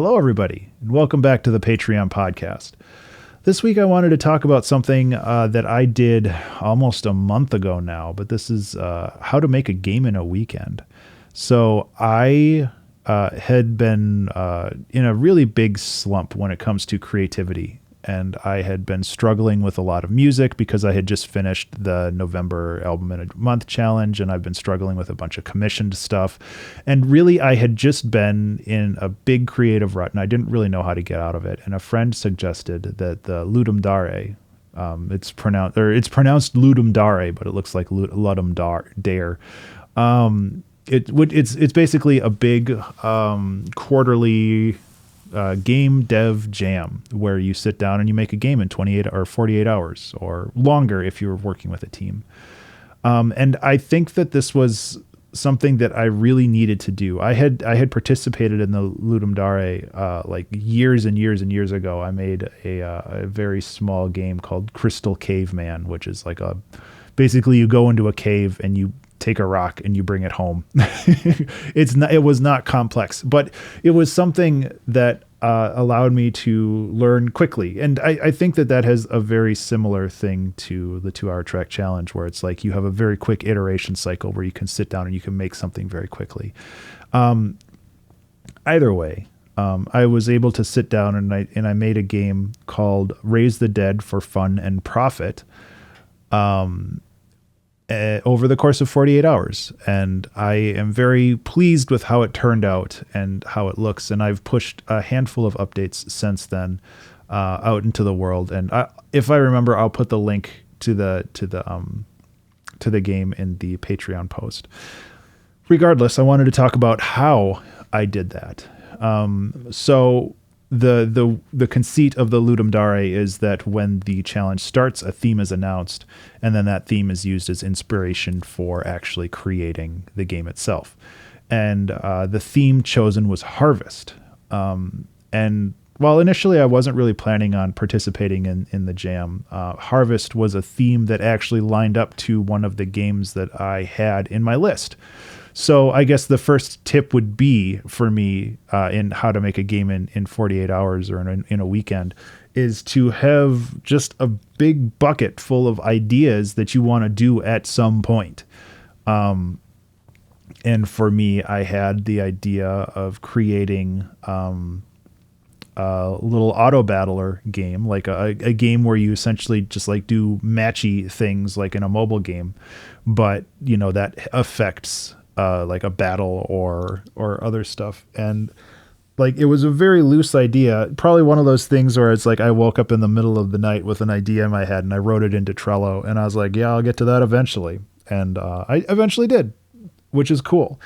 Hello, everybody, and welcome back to the Patreon podcast. This week I wanted to talk about something that I did almost a month ago now, but this is how to make a game in a weekend. So I had been in a really big slump when it comes to creativity, and I had been struggling with a lot of music because I had just finished the November Album in a Month challenge, and I've been struggling with a bunch of commissioned stuff. And really, I had just been in a big creative rut, and I didn't really know how to get out of it. And a friend suggested that the Ludum Dare, it's pronounced Ludum Dare, but it looks like Ludum Dare. It's basically a big quarterly game dev jam where you sit down and you make a game in 28 or 48 hours or longer if you're working with a team. And I think that this was something that I really needed to do. I had participated in the Ludum Dare like years and years and years ago. I made a very small game called Crystal Caveman, which is like basically you go into a cave and you take a rock and you bring it home. It was not complex, but it was something that allowed me to learn quickly. And I think that has a very similar thing to the 2 Hour Track Challenge, where it's like you have a very quick iteration cycle where you can sit down and you can make something very quickly. Either way, I was able to sit down and I made a game called Raise the Dead for Fun and Profit. Over the course of 48 hours. And I am very pleased with how it turned out and how it looks. And I've pushed a handful of updates since then out into the world. And if I remember, I'll put the link to the game in the Patreon post. Regardless, I wanted to talk about how I did that. So the conceit of the Ludum Dare is that when the challenge starts, a theme is announced, and then that theme is used as inspiration for actually creating the game itself. And the theme chosen was Harvest. And while initially I wasn't really planning on participating in the jam, Harvest was a theme that actually lined up to one of the games that I had in my list. So I guess the first tip would be for me in how to make a game in 48 hours or in a weekend is to have just a big bucket full of ideas that you want to do at some point. And for me, I had the idea of creating a little auto battler game, like a game where you essentially just like do matchy things like in a mobile game, but that affects like a battle or other stuff. And like, it was a very loose idea, probably one of those things where it's like I woke up in the middle of the night with an idea in my head and I wrote it into Trello and I was like, yeah, I'll get to that eventually. And I eventually did, which is cool.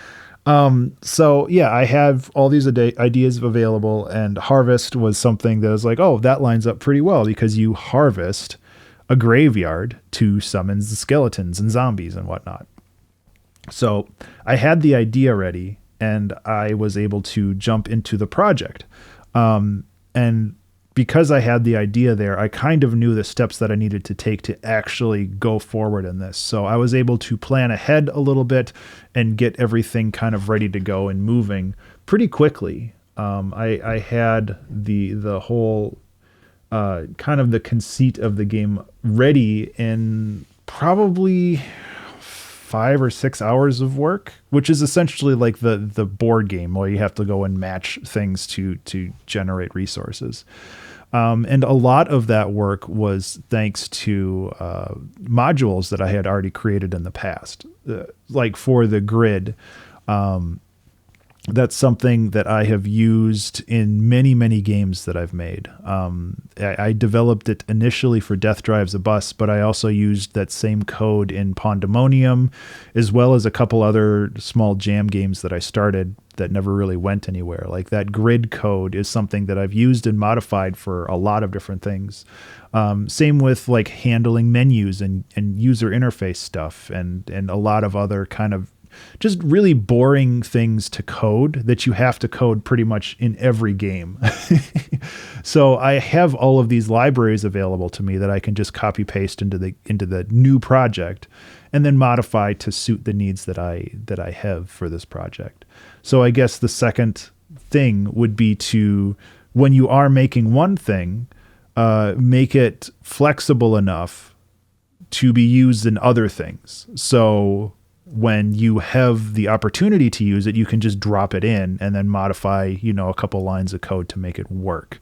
So yeah, I have all these ideas available, and Harvest was something that was like, oh, that lines up pretty well because you harvest a graveyard to summon the skeletons and zombies and whatnot. So I had the idea ready and I was able to jump into the project. And because I had the idea there, I kind of knew the steps that I needed to take to actually go forward in this. So I was able to plan ahead a little bit and get everything kind of ready to go and moving pretty quickly. I had the whole kind of the conceit of the game ready in probably 5 or 6 hours of work, which is essentially like the board game where you have to go and match things to generate resources. And a lot of that work was thanks to modules that I had already created in the past. Like for the grid, that's something that I have used in many, many games that I've made. I developed it initially for Death Drives a Bus, but I also used that same code in Pandemonium, as well as a couple other small jam games that I started that never really went anywhere. Like that grid code is something that I've used and modified for a lot of different things. Same with like handling menus and user interface stuff and a lot of other kind of just really boring things to code that you have to code pretty much in every game. So I have all of these libraries available to me that I can just copy paste into the new project and then modify to suit the needs that I have for this project. So I guess the second thing would be to, when you are making one thing, make it flexible enough to be used in other things. So when you have the opportunity to use it, you can just drop it in and then modify, a couple lines of code to make it work.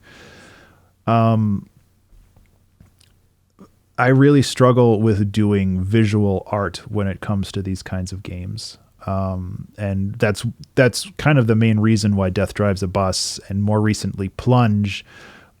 I really struggle with doing visual art when it comes to these kinds of games. And that's kind of the main reason why Death Drives a Bus and more recently Plunge,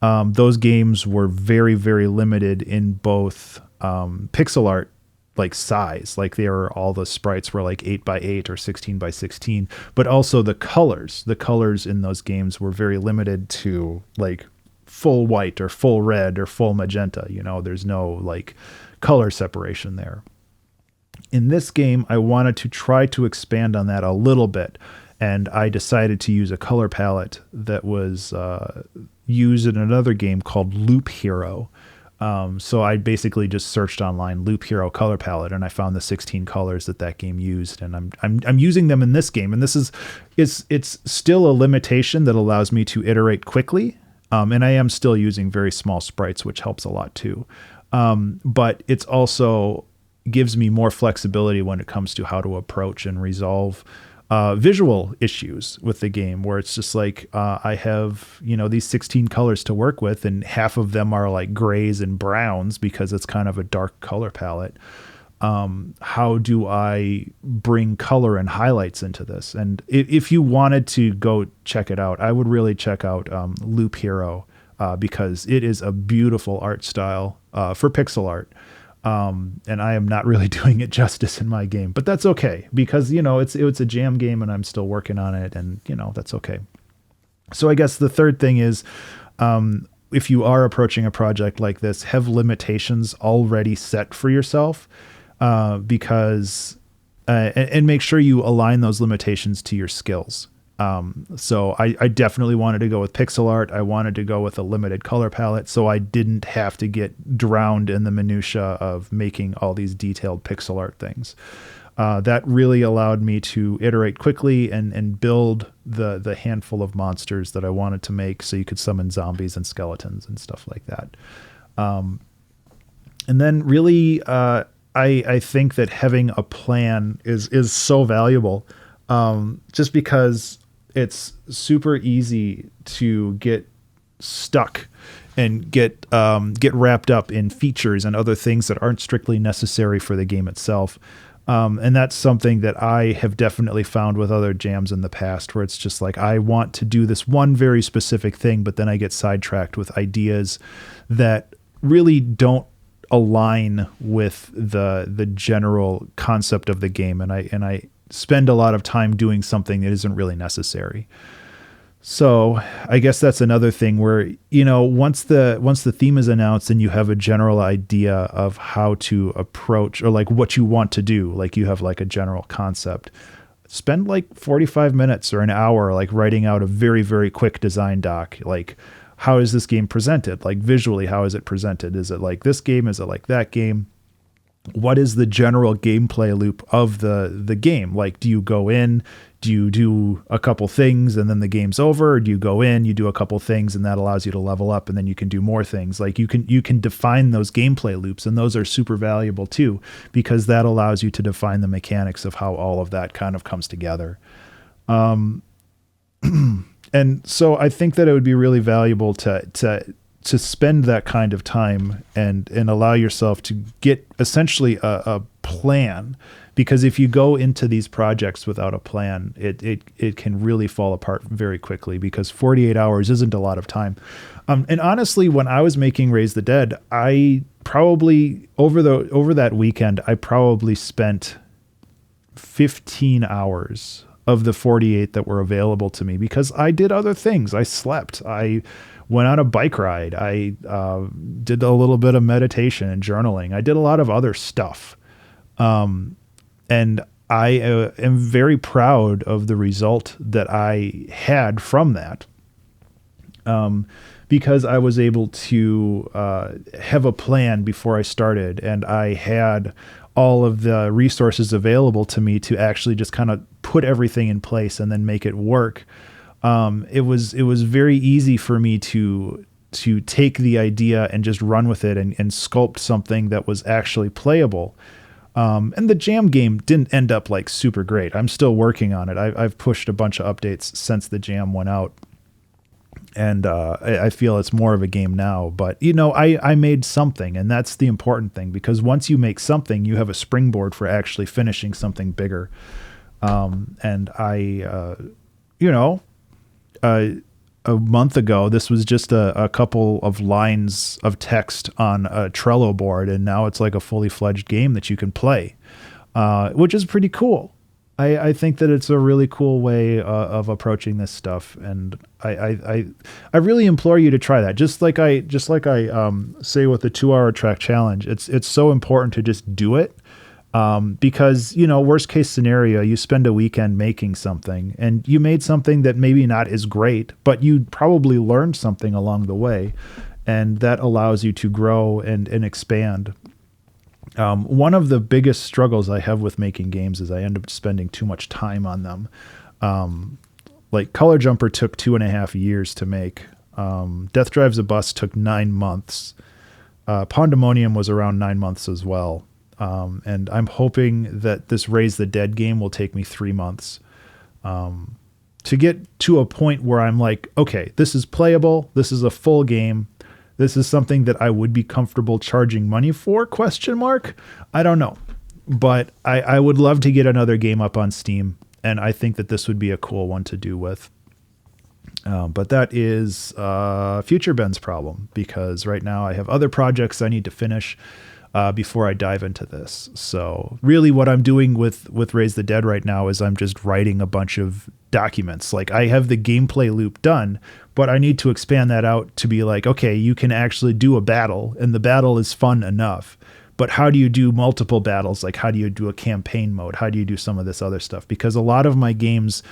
those games were very, very limited in both pixel art, like size, like all the sprites were like 8x8 or 16x16, but also the colors in those games were very limited to like full white or full red or full magenta. There's no like color separation there. In this game, I wanted to try to expand on that a little bit, and I decided to use a color palette that was used in another game called Loop Hero. So I basically just searched online Loop Hero color palette, and I found the 16 colors that game used, and I'm using them in this game. And this it's still a limitation that allows me to iterate quickly. And I am still using very small sprites, which helps a lot too. But it's also gives me more flexibility when it comes to how to approach and resolve visual issues with the game, where it's just like I have these 16 colors to work with, and half of them are like grays and browns because it's kind of a dark color palette. How do I bring color and highlights into this? And if you wanted to go check it out, I would really check out Loop Hero because it is a beautiful art style for pixel art. And I am not really doing it justice in my game, but that's okay because, it's a jam game and I'm still working on it, and, that's okay. So I guess the third thing is, if you are approaching a project like this, have limitations already set for yourself, because, and make sure you align those limitations to your skills. So I definitely wanted to go with pixel art. I wanted to go with a limited color palette, so I didn't have to get drowned in the minutia of making all these detailed pixel art things. That really allowed me to iterate quickly and build the handful of monsters that I wanted to make, so you could summon zombies and skeletons and stuff like that. And then really, I think that having a plan is so valuable, just because it's super easy to get stuck and get wrapped up in features and other things that aren't strictly necessary for the game itself. And that's something that I have definitely found with other jams in the past, where it's just like, I want to do this one very specific thing, but then I get sidetracked with ideas that really don't align with the general concept of the game. And I spend a lot of time doing something that isn't really necessary. So I guess that's another thing where, once the theme is announced and you have a general idea of how to approach, or like what you want to do, like you have like a general concept, spend like 45 minutes or an hour, like writing out a very, very quick design doc. Like, how is this game presented? Like visually, how is it presented? Is it like this game? Is it like that game? What is the general gameplay loop of the game? Like, do you go in, do you do a couple things and then the game's over? Or do you go in, you do a couple things and that allows you to level up and then you can do more things? Like you can define those gameplay loops, and those are super valuable too, because that allows you to define the mechanics of how all of that kind of comes together. And so I think that it would be really valuable to spend that kind of time and allow yourself to get essentially a plan, because if you go into these projects without a plan, it can really fall apart very quickly, because 48 hours isn't a lot of time. And honestly, when I was making Raise the Dead, I probably over that weekend, I probably spent 15 hours of the 48 that were available to me, because I did other things. I slept. I went on a bike ride. I did a little bit of meditation and journaling. I did a lot of other stuff. And I am very proud of the result that I had from that, because I was able to have a plan before I started, and I had all of the resources available to me to actually just kind of put everything in place and then make it work. It was very easy for me to take the idea and just run with it and sculpt something that was actually playable. And the Jam game didn't end up like super great. I'm still working on it. I've pushed a bunch of updates since the Jam went out. And I feel it's more of a game now. But, I made something, and that's the important thing, because once you make something, you have a springboard for actually finishing something bigger. And a month ago, this was just a couple of lines of text on a Trello board, and now it's like a fully fledged game that you can play, which is pretty cool. I think that it's a really cool way of approaching this stuff, and I really implore you to try that. Just like I say with the 2-hour track challenge, it's so important to just do it. Because, worst case scenario, you spend a weekend making something and you made something that maybe not is great, but you probably learned something along the way, and that allows you to grow and expand. One of the biggest struggles I have with making games is I end up spending too much time on them. Like Color Jumper took 2.5 years to make. Death Drives a Bus took 9 months. Pandemonium was around 9 months as well. And I'm hoping that this Raise the Dead game will take me 3 months to get to a point where I'm like, okay, this is playable. This is a full game. This is something that I would be comfortable charging money for, ? I don't know. But I would love to get another game up on Steam, and I think that this would be a cool one to do with. But that is Future Ben's problem, because right now I have other projects I need to finish before I dive into this. So really what I'm doing with Raise the Dead right now is I'm just writing a bunch of documents. Like, I have the gameplay loop done, but I need to expand that out to be like, okay, you can actually do a battle, and the battle is fun enough. But how do you do multiple battles? Like, how do you do a campaign mode? How do you do some of this other stuff? Because a lot of my games,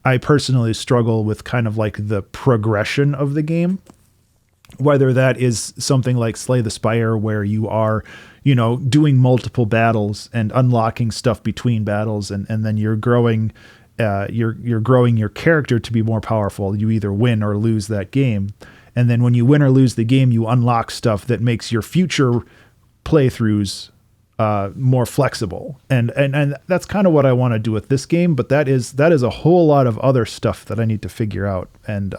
I personally struggle with kind of like the progression of the game. Whether that is something like Slay the Spire, where you are, doing multiple battles and unlocking stuff between battles, and then you're growing, you're growing your character to be more powerful. You either win or lose that game. And then when you win or lose the game, you unlock stuff that makes your future playthroughs more flexible. And that's kind of what I want to do with this game. But that is a whole lot of other stuff that I need to figure out. And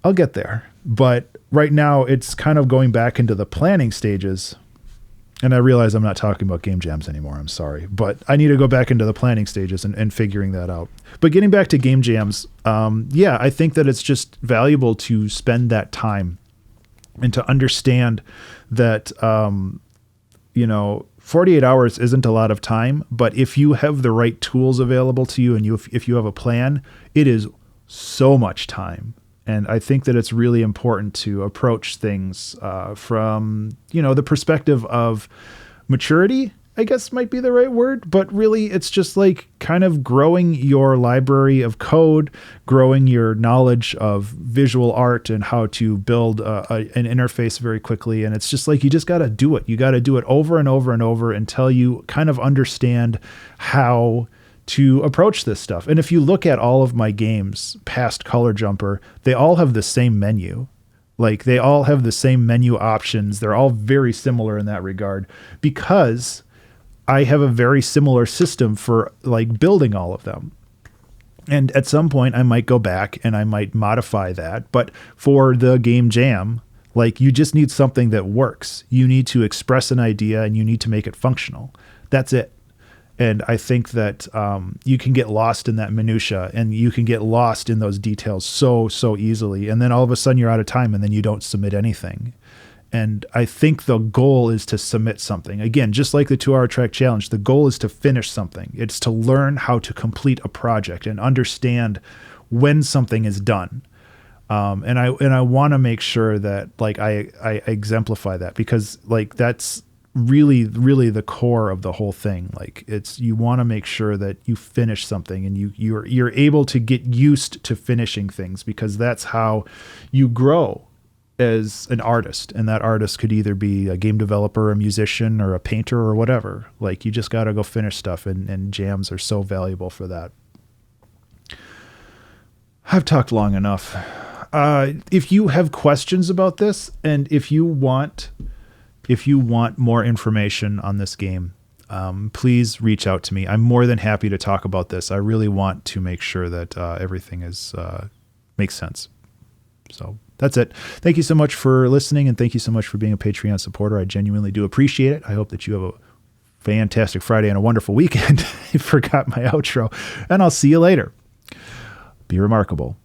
I'll get there. But right now it's kind of going back into the planning stages. And I realize I'm not talking about game jams anymore. I'm sorry. But I need to go back into the planning stages and figuring that out. But getting back to game jams, I think that it's just valuable to spend that time and to understand that, 48 hours isn't a lot of time. But if you have the right tools available to you, and if you have a plan, it is so much time. And I think that it's really important to approach things from, the perspective of maturity, I guess might be the right word. But really, it's just like kind of growing your library of code, growing your knowledge of visual art and how to build an interface very quickly. And it's just like, you just got to do it. You got to do it over and over and over until you kind of understand how to approach this stuff. And if you look at all of my games past Color Jumper, they all have the same menu. Like, they all have the same menu options. They're all very similar in that regard, because I have a very similar system for like building all of them. And at some point I might go back and I might modify that. But for the game jam, like, you just need something that works. You need to express an idea and you need to make it functional. That's it. And I think that you can get lost in that minutia, and you can get lost in those details so easily. And then all of a sudden you're out of time, and then you don't submit anything. And I think the goal is to submit something. Again, just like the 2-hour track challenge, the goal is to finish something. It's to learn how to complete a project and understand when something is done. And I want to make sure that like I exemplify that, because like that's really the core of the whole thing. Like, it's, you want to make sure that you finish something, and you're able to get used to finishing things, because that's how you grow as an artist. And that artist could either be a game developer, a musician, or a painter, or whatever. Like, you just got to go finish stuff, and jams are so valuable for that. I've talked long enough. If you have questions about this, and if you want more information on this game, please reach out to me. I'm more than happy to talk about this. I really want to make sure that everything makes sense. So that's it. Thank you so much for listening, and thank you so much for being a Patreon supporter. I genuinely do appreciate it. I hope that you have a fantastic Friday and a wonderful weekend. I forgot my outro, and I'll see you later. Be remarkable.